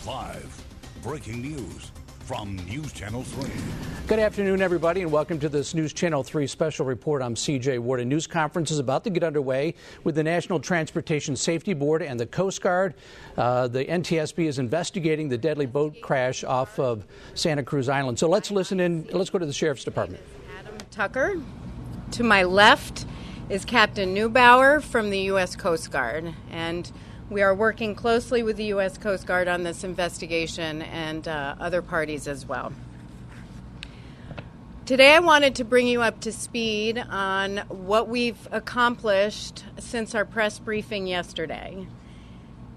Live, breaking news from News Channel 3. Good afternoon, everybody, and welcome to this News Channel 3 special report. I'm C.J. Ward. A news conference is about to get underway with the National Transportation Safety Board and the Coast Guard. The Ntsb is investigating the deadly boat crash off of Santa Cruz Island. So let's listen in. Let's go to the Sheriff's Department. Adam Tucker. To my left is Captain Neubauer from the U.S. Coast Guard, and we are working closely with the U.S. Coast Guard on this investigation and other parties as well. Today I wanted to bring you up to speed on what we've accomplished since our press briefing yesterday.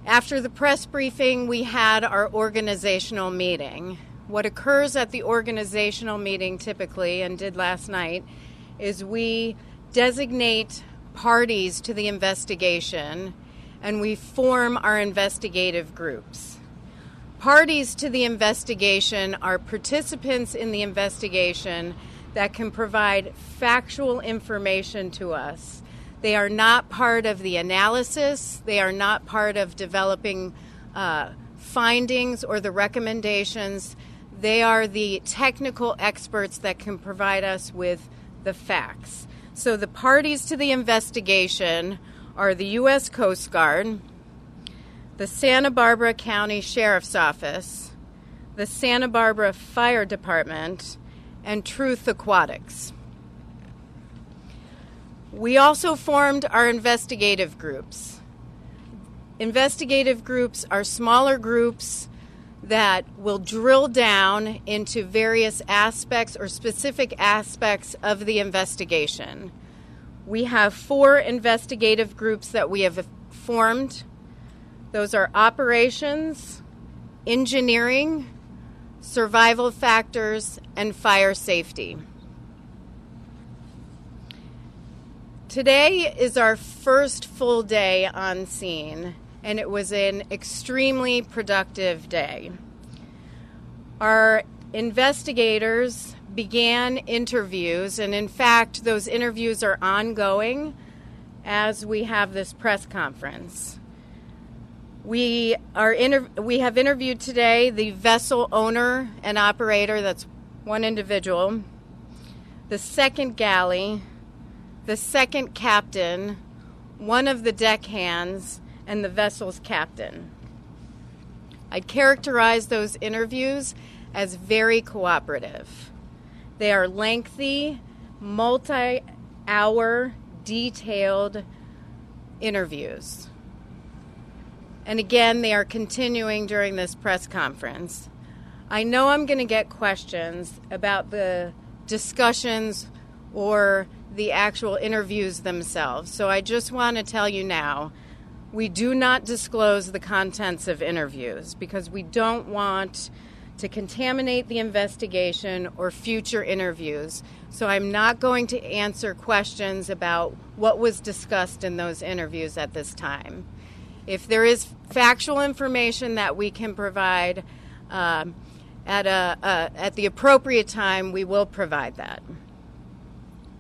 After the press briefing, we had our organizational meeting. What occurs at the organizational meeting typically, and did last night, is we designate parties to the investigation and we form our investigative groups. Parties to the investigation are participants in the investigation that can provide factual information to us. They are not part of the analysis. They are not part of developing findings or the recommendations. They are the technical experts that can provide us with the facts. So the parties to the investigation are the U.S. Coast Guard, the Santa Barbara County Sheriff's Office, the Santa Barbara Fire Department, and Truth Aquatics. We also formed our investigative groups. Investigative groups are smaller groups that will drill down into various aspects or specific aspects of the investigation. We have 4 investigative groups that we have formed. Those are operations, engineering, survival factors, and fire safety. Today is our first full day on scene, and it was an extremely productive day. Our investigators began interviews, and in fact, those interviews are ongoing as we have this press conference. We have interviewed today the vessel owner and operator, that's one individual, the second galley, the second captain, one of the deckhands, and the vessel's captain. I'd characterize those interviews as very cooperative. They are lengthy, multi-hour, detailed interviews. And again, they are continuing during this press conference. I know I'm going to get questions about the discussions or the actual interviews themselves. So I just want to tell you now, we do not disclose the contents of interviews because we don't want to contaminate the investigation or future interviews. So I'm not going to answer questions about what was discussed in those interviews at this time. If there is factual information that we can provide at the appropriate time, we will provide that.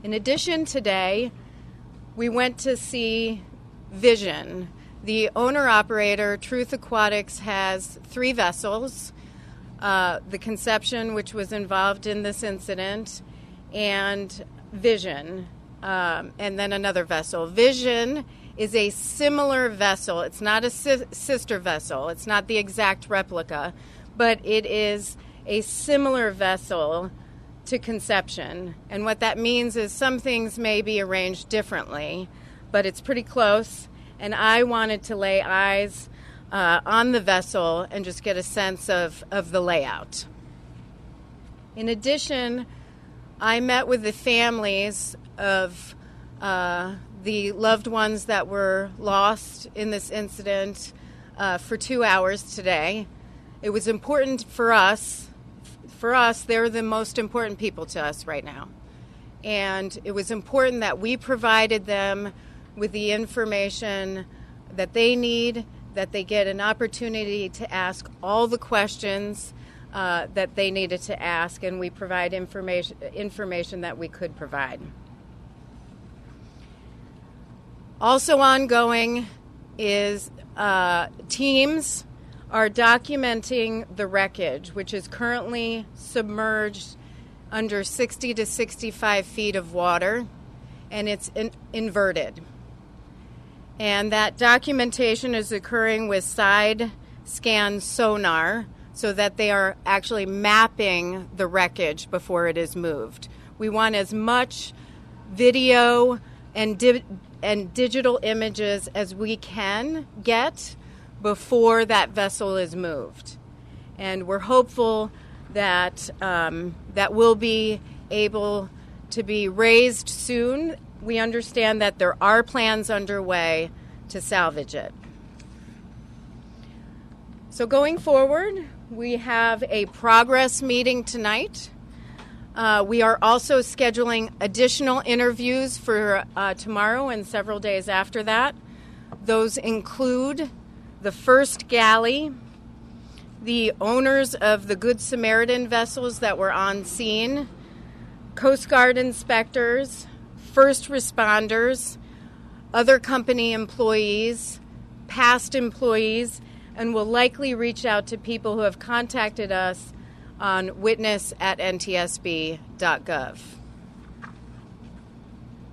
In addition, today, we went to see Vision. The owner-operator, Truth Aquatics, has 3 vessels. The Conception, which was involved in this incident, and Vision, and then another vessel. Vision is a similar vessel. It's not a sister vessel. It's not the exact replica, but it is a similar vessel to Conception. And what that means is some things may be arranged differently, but it's pretty close. And I wanted to lay eyes on the vessel and just get a sense of the layout. In addition, I met with the families of the loved ones that were lost in this incident for 2 hours today. It was important for us. For us, they're the most important people to us right now. And it was important that we provided them with the information that they need, that they get an opportunity to ask all the questions that they needed to ask, and we provide information that we could provide. Also ongoing is teams are documenting the wreckage, which is currently submerged under 60 to 65 feet of water, and it's inverted. And that documentation is occurring with side scan sonar so that they are actually mapping the wreckage before it is moved. We want as much video and digital images as we can get before that vessel is moved. And we're hopeful that that will be able to be raised soon. We understand that there are plans underway to salvage it. So going forward, we have a progress meeting tonight. We are also scheduling additional interviews for tomorrow and several days after that. Those include the first galley, the owners of the Good Samaritan vessels that were on scene, Coast Guard inspectors, first responders, other company employees, past employees, and will likely reach out to people who have contacted us on witness@ntsb.gov.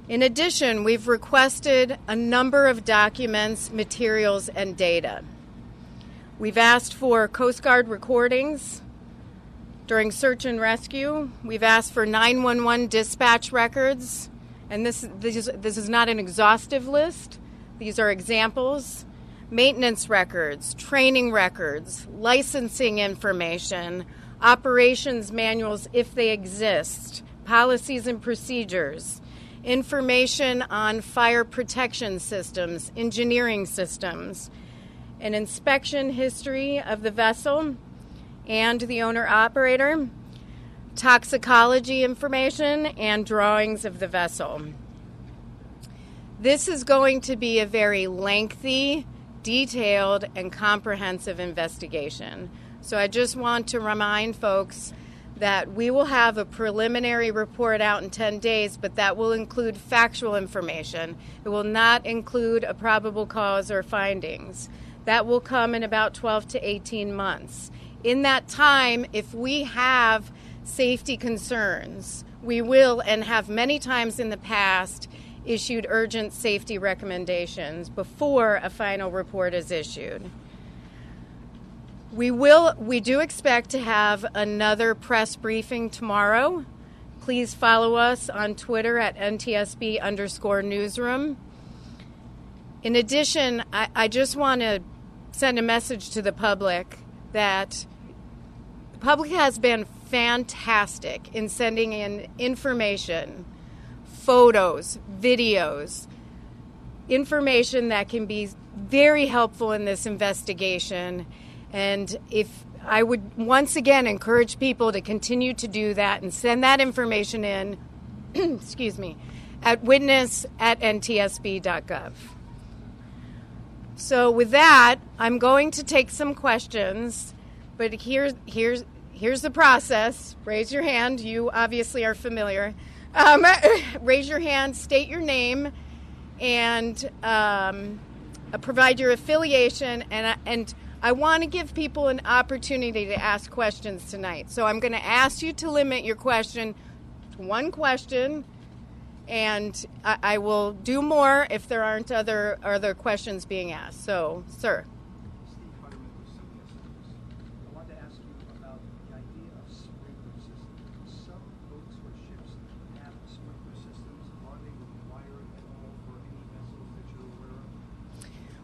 In addition, we've requested a number of documents, materials, and data. We've asked for Coast Guard recordings during search and rescue. We've asked for 911 dispatch records, and this is not an exhaustive list. These are examples. Maintenance records, training records, licensing information, operations manuals if they exist, policies and procedures, information on fire protection systems, engineering systems, an inspection history of the vessel and the owner-operator, toxicology information, and drawings of the vessel. This is going to be a very lengthy, detailed, and comprehensive investigation. So I just want to remind folks that we will have a preliminary report out in 10 days, but that will include factual information. It will not include a probable cause or findings. That will come in about 12 to 18 months. In that time, if we have safety concerns, we will, and have many times in the past, issued urgent safety recommendations before a final report is issued. We do expect to have another press briefing tomorrow. Please follow us on Twitter at @NTSB_newsroom. In addition, I just want to send a message to the public that the public has been fantastic in sending in information, photos, videos, information that can be very helpful in this investigation. And if I would once again encourage people to continue to do that and send that information in, excuse me, at witness@ntsb.gov. So with that, I'm going to take some questions, but here's the process. Raise your hand. You obviously are familiar. Raise your hand, state your name, and provide your affiliation. And I want to give people an opportunity to ask questions tonight. So I'm going to ask you to limit your question to one question, and I will do more if there aren't other questions being asked. So, sir. I wanted to ask you about the idea of sprinkler systems. Some boats or ships have sprinkler systems. Are they required at all for any vessels that you're aware of?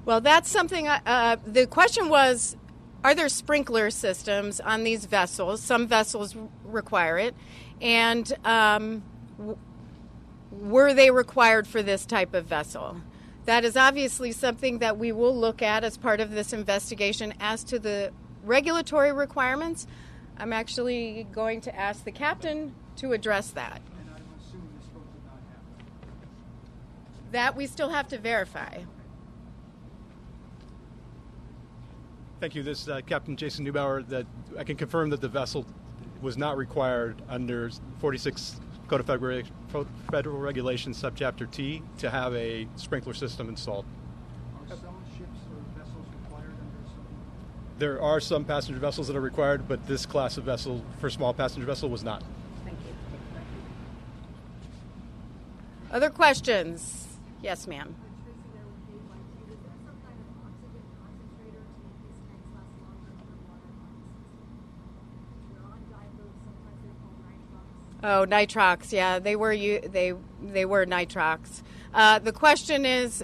Well, that's something, the question was, are there sprinkler systems on these vessels? Some vessels require it. And were they required for this type of vessel? That is obviously something that we will look at as part of this investigation. As to the regulatory requirements, I'm actually going to ask the captain to address that. And I'm assuming this boat did not have that. That we still have to verify. Thank you. This is Captain Jason Neubauer. That I can confirm that the vessel was not required under 46 Code of Federal Regulations, Subchapter T, to have a sprinkler system installed. Are some ships or vessels required under some? There are some passenger vessels that are required, but this class of vessel for small passenger vessel was not. Thank you. Other questions? Yes, ma'am. Oh, nitrox. Yeah, they were nitrox. The question is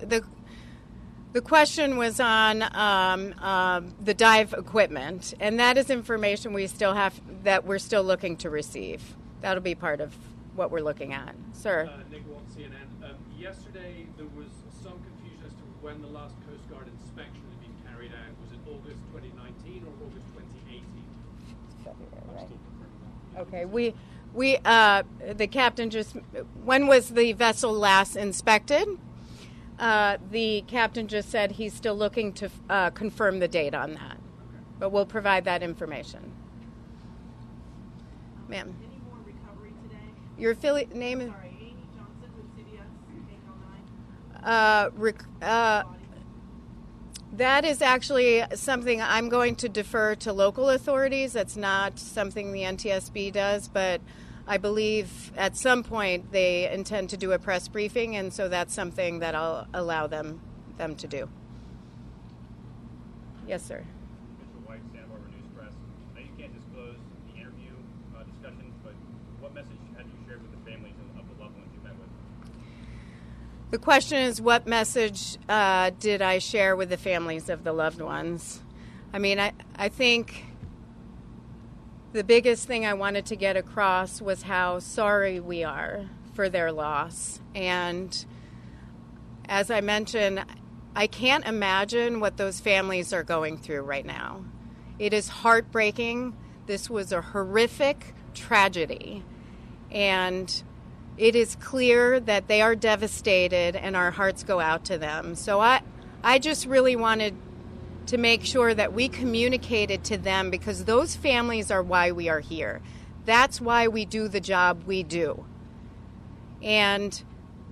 the question was on the dive equipment, and that is information we're still looking to receive. That'll be part of what we're looking at, sir. Nick Watt, CNN. Yesterday there was some confusion as to when the last Coast Guard inspection had been carried out. Was it August 2019 or August 2018? Okay, the captain when was the vessel last inspected? The captain just said he's still looking to confirm the date on that, but we'll provide that information. Ma'am. Any more recovery today? Your affiliate name is? Sorry, Amy Johnson with CBS, 809. That is actually something I'm going to defer to local authorities. That's not something the Ntsb does, but I believe at some point they intend to do a press briefing, and so that's something that I'll allow them to do. Yes, sir. Mitchell White, Santa Barbara News Press. Now you can't disclose the interview discussions, but what message had you shared with the families of the loved ones you met with? The question is, what message did I share with the families of the loved ones? I mean, I think the biggest thing I wanted to get across was how sorry we are for their loss. And as I mentioned, I can't imagine what those families are going through right now. It is heartbreaking. This was a horrific tragedy. And it is clear that they are devastated, and our hearts go out to them. So I just really wanted to make sure that we communicated to them, because those families are why we are here. That's why we do the job we do. And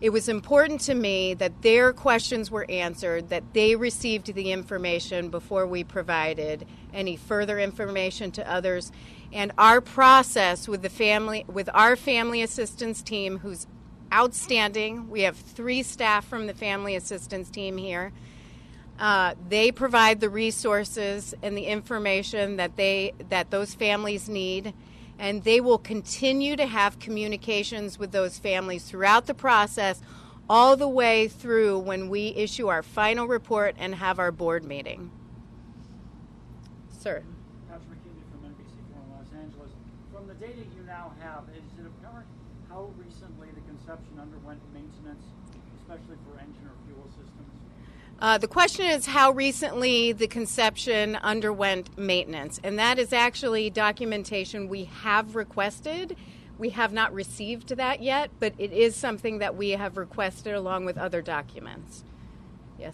it was important to me that their questions were answered, that they received the information before we provided any further information to others. And our process with our family assistance team, who's outstanding. We have 3 staff from the family assistance team here. They provide the resources and the information that those families need, and they will continue to have communications with those families throughout the process, all the way through when we issue our final report and have our board meeting. Sir. From NBC4 in Los Angeles. From the data you now have, is it apparent how recently the conception underwent maintenance, especially for engine or fuel systems? The question is how recently the conception underwent maintenance, and that is actually documentation we have requested. We have not received that yet, but it is something that we have requested along with other documents. Yes.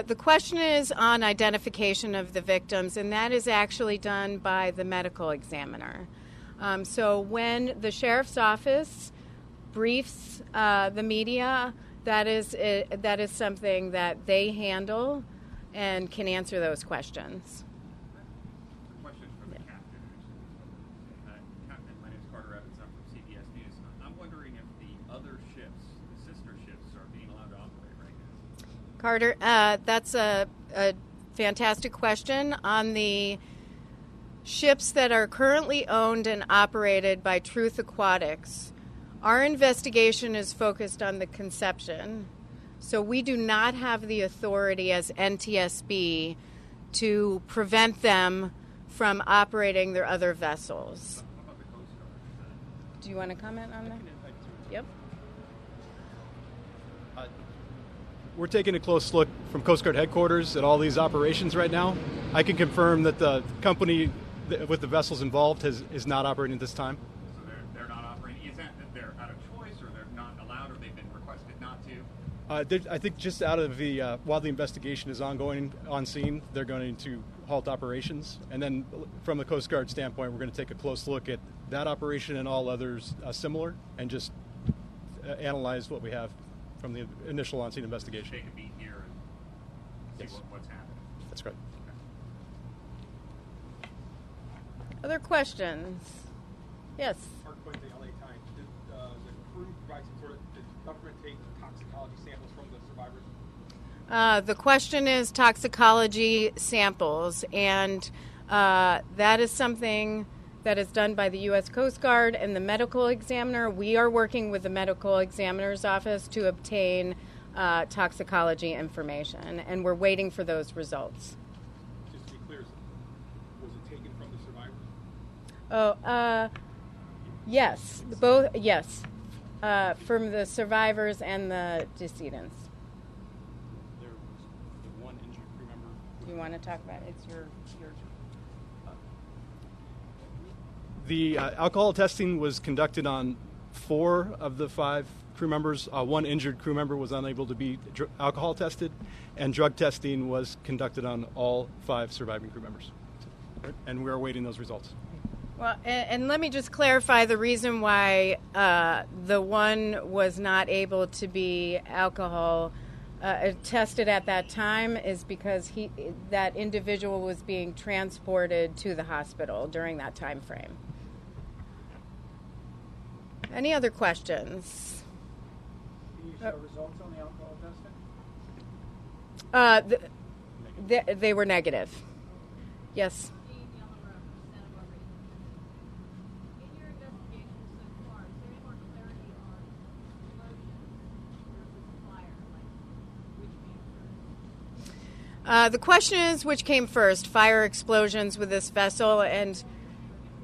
The question is on identification of the victims, and that is actually done by the medical examiner. So when the sheriff's office briefs the media, that is something that they handle and can answer those questions. Question from the captain. Captain, my name is Carter Evans. I'm from CBS News. I'm wondering if the other ships, the sister ships, are being allowed to operate right now. Carter, that's a fantastic question. On the ships that are currently owned and operated by Truth Aquatics, our investigation is focused on the conception. So we do not have the authority as NTSB to prevent them from operating their other vessels. How about the Coast Guard? Do you want to comment on that? Yep. We're taking a close look from Coast Guard headquarters at all these operations right now. I can confirm that the company with the vessels involved is not operating at this time. So they're not operating. Is that they're out of choice, or they're not allowed, or they've been requested not to? I think just out of the, while the investigation is ongoing on scene, they're going to halt operations. And then from the Coast Guard standpoint, we're going to take a close look at that operation and all others similar and just analyze what we have from the initial on-scene investigation. Take a beat here and see what's happening. That's correct. Other questions? Yes. Mark Quinn, the LA Times. Did the crew provide some sort of, did the government take toxicology samples from the survivors? The question is toxicology samples, and that is something that is done by the U.S. Coast Guard and the medical examiner. We are working with the medical examiner's office to obtain toxicology information, and we're waiting for those results. Just to be clear, was it taken from the survivors? Yes, both. Yes, from the survivors and the decedents. There was the one injured crew member. Do you want to talk about it? It's your. The alcohol testing was conducted on 4 of the 5 crew members. One injured crew member was unable to be alcohol tested, and drug testing was conducted on all 5 surviving crew members. And we're awaiting those results. Well, and let me just clarify the reason why the one was not able to be alcohol tested at that time is because that individual was being transported to the hospital during that time frame. Any other questions? Can you show results on the alcohol testing? They were negative. Yes. The question is, which came first, fire explosions with this vessel? And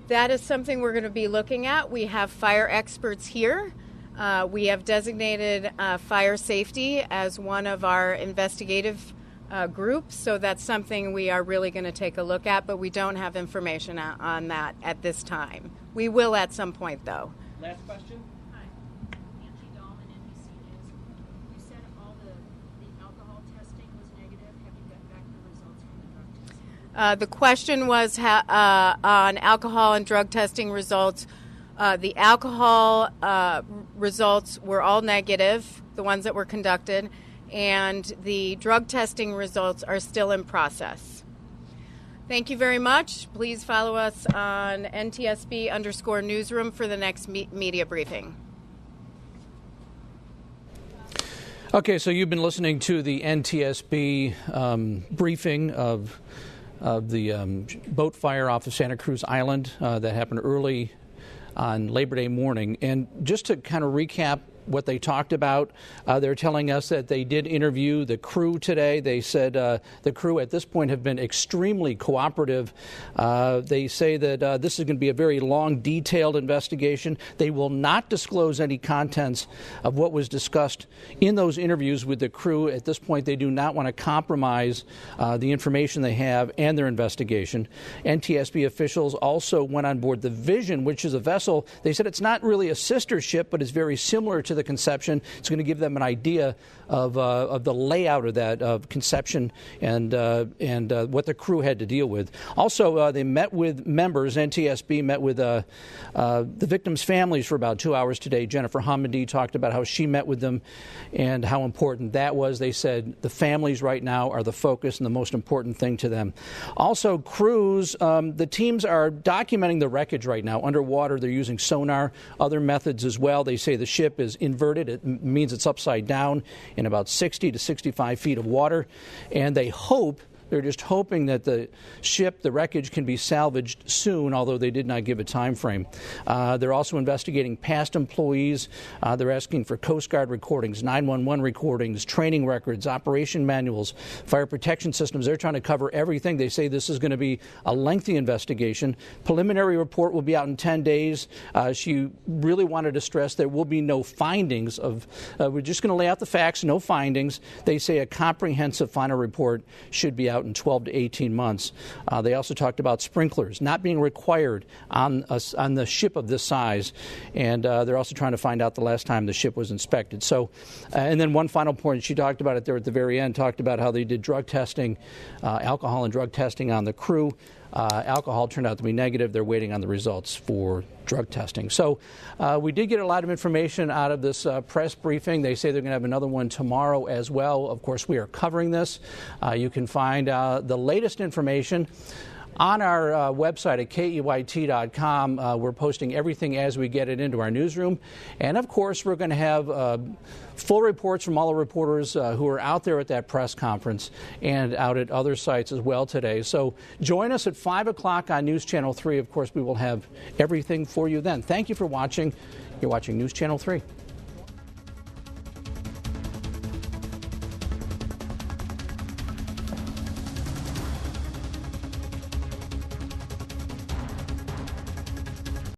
that is something we're going to be looking at. We have fire experts here. We have designated fire safety as one of our investigative groups, so that's something we are really going to take a look at, but we don't have information on that at this time. We will at some point, though. Last question. The question was on alcohol and drug testing results. The alcohol results were all negative, the ones that were conducted, and the drug testing results are still in process. Thank you very much. Please follow us on Ntsb_newsroom for the next media briefing. Okay, so you've been listening to the Ntsb briefing of the boat fire off of Santa Cruz Island that happened early on Labor Day morning. And just to kind of recap what they talked about, they're telling us that they did interview the crew today. They said the crew at this point have been extremely cooperative. They say that this is going to be a very long, detailed investigation. They will not disclose any contents of what was discussed in those interviews with the crew. At this point, they do not want to compromise the information they have and their investigation. Ntsb officials also went on board the Vision, which is a vessel. They said it's not really a sister ship, but it's very similar to the Conception. It's going to give them an idea of the layout of that, of Conception, and what the crew had to deal with. Also, they met with members. Ntsb met with the victims' families for about 2 hours today. Jennifer Hamidi talked about how she met with them and how important that was. They said the families right now are the focus and the most important thing to them. Also, Cruz, the teams are documenting the wreckage right now underwater. They're using sonar, other methods as well. They say the ship is inverted. It means it's upside down in about 60 to 65 feet of water, and they're just hoping that the ship, the wreckage, can be salvaged soon, although they did not give a time frame. They're also investigating past employees. They're asking for Coast Guard recordings, 911 recordings, training records, operation manuals, fire protection systems. They're trying to cover everything. They say this is going to be a lengthy investigation. Preliminary report will be out in 10 days. She really wanted to stress there will be no findings of, we're just going to lay out the facts, no findings. They say a comprehensive final report should be out out in 12 to 18 months. They also talked about sprinklers not being required on the ship of this size, and they're also trying to find out the last time the ship was inspected. So, and then one final point, she talked about it there at the very end, talked about how they did drug testing, alcohol and drug testing on the crew. Alcohol turned out to be negative. They're waiting on the results for drug testing. So we did get a lot of information out of this press briefing. They say they're going to have another one tomorrow as well. Of course, we are covering this. You can find the latest information on our website at KEYT.com. We're posting everything as we get it into our newsroom. And, of course, we're going to have full reports from all the reporters who are out there at that press conference and out at other sites as well today. So join us at 5 o'clock on News Channel 3. Of course, we will have everything for you then. Thank you for watching. You're watching News Channel 3.